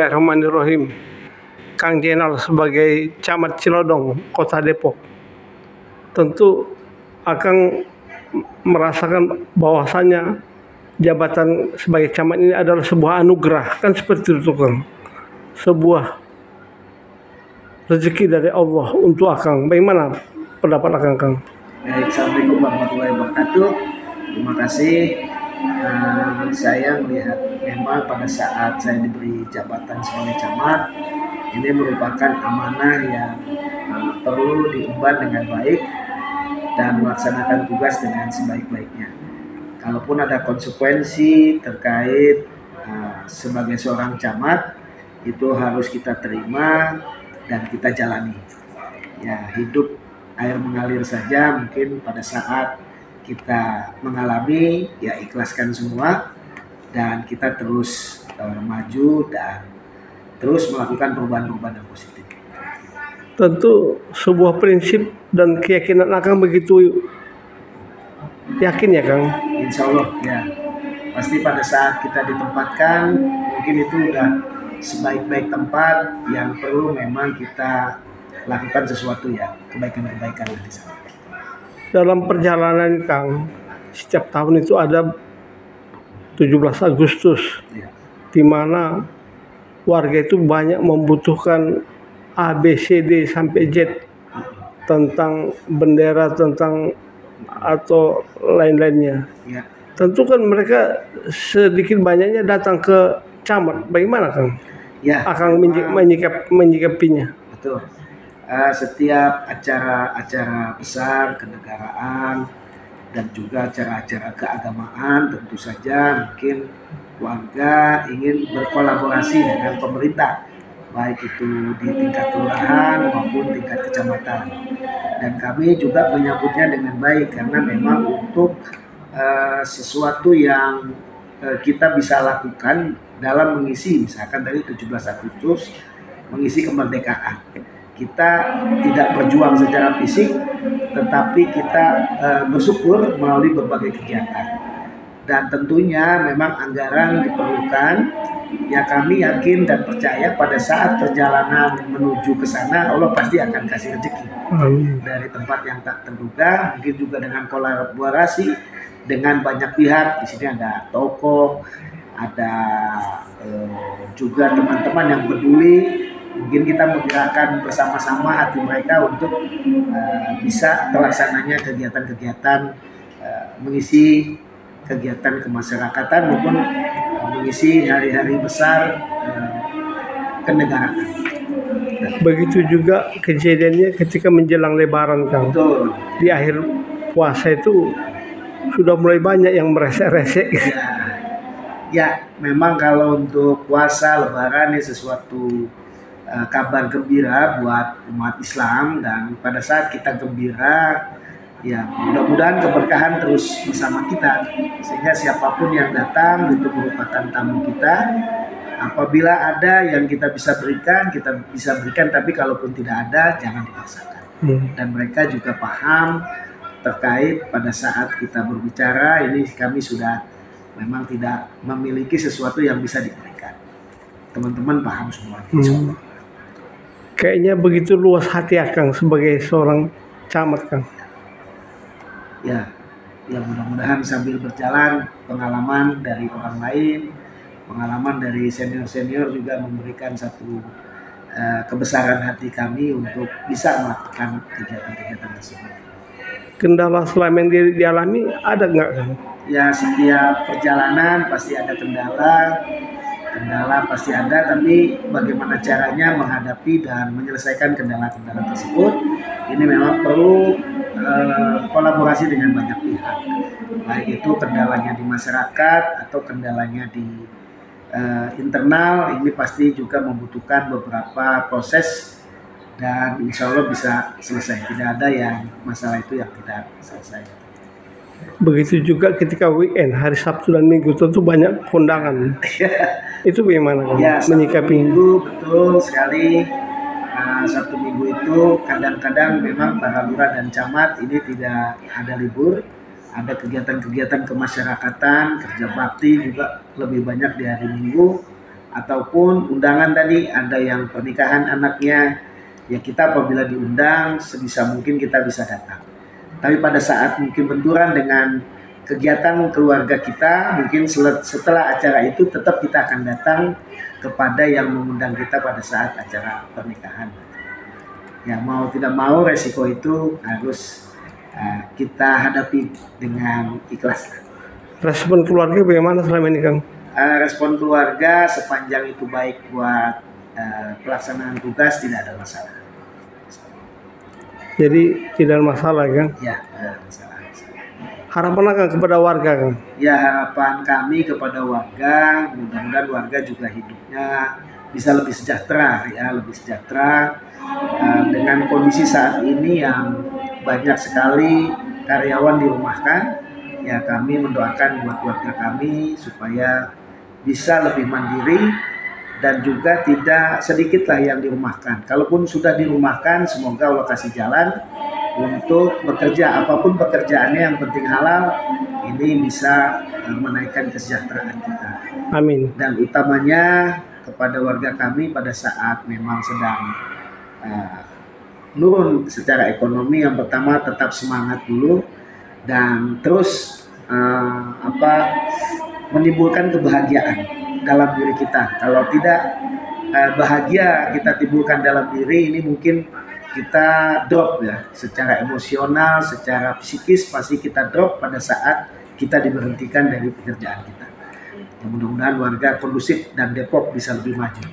Bismillahirrahmanirrahim. Kang Jenal sebagai Camat Cilodong, Kota Depok, tentu akan merasakan bahwasannya jabatan sebagai camat ini adalah sebuah anugerah, kan seperti itu Kang. Sebuah rezeki dari Allah untuk Akang. Bagaimana pendapat Akang, Kang? Baik, Assalamualaikum warahmatullahi wabarakatuh. Terima kasih. Saya melihat memang pada saat saya diberi jabatan sebagai camat, ini merupakan amanah yang perlu diemban dengan baik dan melaksanakan tugas dengan sebaik-baiknya. Kalaupun ada konsekuensi terkait sebagai seorang camat, itu harus kita terima dan kita jalani. Ya, hidup air mengalir saja, mungkin pada saat kita mengalami, ya ikhlaskan semua dan kita terus maju dan terus melakukan perubahan-perubahan yang positif. Tentu sebuah prinsip dan keyakinan Akang begitu yakin ya Kang? Insya Allah ya, pasti pada saat kita ditempatkan mungkin itu udah sebaik-baik tempat yang perlu memang kita lakukan sesuatu ya, kebaikan-kebaikan di sana. Dalam perjalanan Kang, setiap tahun itu ada 17 Agustus, di mana warga itu banyak membutuhkan A, B, C, D sampai Z tentang bendera, tentang atau lain-lainnya. Ya. Tentu kan mereka sedikit banyaknya datang ke camat. Bagaimana Kang? Ya. Akang menyikapinya. Betul. Setiap acara-acara besar kenegaraan dan juga acara-acara keagamaan, tentu saja mungkin warga ingin berkolaborasi dengan pemerintah, baik itu di tingkat kelurahan maupun tingkat kecamatan. Dan kami juga menyambutnya dengan baik karena memang untuk sesuatu yang kita bisa lakukan dalam mengisi, misalkan dari 17 Agustus mengisi kemerdekaan. Kita tidak berjuang secara fisik, tetapi kita bersyukur melalui berbagai kegiatan. Dan tentunya memang anggaran diperlukan. Ya, kami yakin dan percaya pada saat perjalanan menuju ke sana, Allah pasti akan kasih rezeki dari tempat yang tak terduga. Mungkin juga dengan kolaborasi dengan banyak pihak. Di sini ada tokoh, ada juga teman-teman yang peduli. Mungkin kita menggerakkan bersama-sama hati mereka untuk bisa terlaksananya kegiatan-kegiatan mengisi kegiatan kemasyarakatan maupun mengisi hari-hari besar kenegaraan. Begitu juga kejadiannya ketika menjelang Lebaran Kang. Betul. Di akhir puasa itu sudah mulai banyak yang meresek-resek. Ya, memang kalau untuk puasa Lebaran ini sesuatu kabar gembira buat umat Islam, dan pada saat kita gembira, ya mudah-mudahan keberkahan terus bersama kita, sehingga siapapun yang datang itu merupakan tamu kita. Apabila ada yang kita bisa berikan, tapi kalaupun tidak ada, jangan dipaksakan. Dan mereka juga paham terkait pada saat kita berbicara ini, kami sudah memang tidak memiliki sesuatu yang bisa diberikan. Teman-teman paham semua. Kayaknya begitu luas hati Akang sebagai seorang camat Kang. Ya mudah-mudahan sambil berjalan pengalaman dari orang lain, pengalaman dari senior-senior juga memberikan satu kebesaran hati kami untuk bisa melakukan kegiatan-kegiatan tersebut. Kendala selama yang dialami ada nggak Kang? Ya, setiap perjalanan pasti ada kendala pasti ada, tapi bagaimana caranya menghadapi dan menyelesaikan kendala-kendala tersebut, ini memang perlu kolaborasi dengan banyak pihak, baik itu kendalanya di masyarakat atau kendalanya di internal. Ini pasti juga membutuhkan beberapa proses dan insya Allah bisa selesai. Tidak ada yang masalah itu yang tidak selesai. Begitu juga ketika weekend, hari Sabtu dan Minggu tentu banyak kondangan. Itu bagaimana Kang? Ya, menyikapi? Minggu betul sekali. Sabtu Minggu itu kadang-kadang memang para lurah dan camat ini tidak ada libur, ada kegiatan-kegiatan kemasyarakatan, kerja bakti juga lebih banyak di hari Minggu. ataupun undangan tadi ada yang pernikahan anaknya, ya kita apabila diundang sebisa mungkin kita bisa datang. Tapi pada saat mungkin benturan dengan kegiatan keluarga kita, mungkin setelah acara itu tetap kita akan datang kepada yang mengundang kita pada saat acara pernikahan. Ya mau tidak mau resiko itu harus kita hadapi dengan ikhlas. Respon keluarga bagaimana selama ini, Kang? Respon keluarga sepanjang itu baik buat pelaksanaan tugas tidak ada masalah. Jadi tidak ada masalah, Kang? Ya, tidak ada masalah. Harapan Kang kepada warga, Kang? Ya harapan kami kepada warga, mudah-mudahan warga juga hidupnya bisa lebih sejahtera, ya lebih sejahtera dengan kondisi saat ini yang banyak sekali karyawan dirumahkan. Ya kami mendoakan buat warga kami supaya bisa lebih mandiri dan juga tidak sedikitlah yang dirumahkan. Kalaupun sudah dirumahkan, semoga Allah kasih jalan untuk bekerja, apapun pekerjaannya yang penting halal, ini bisa menaikkan kesejahteraan kita. Amin. Dan utamanya kepada warga kami pada saat memang sedang nurun secara ekonomi, yang pertama tetap semangat dulu dan terus menimbulkan kebahagiaan dalam diri kita. Kalau tidak bahagia kita timbulkan dalam diri, ini mungkin kita drop ya, secara emosional, secara psikis pasti kita drop pada saat kita diberhentikan dari pekerjaan kita. Ya, mudah-mudahan warga kondusif dan Depok bisa lebih maju.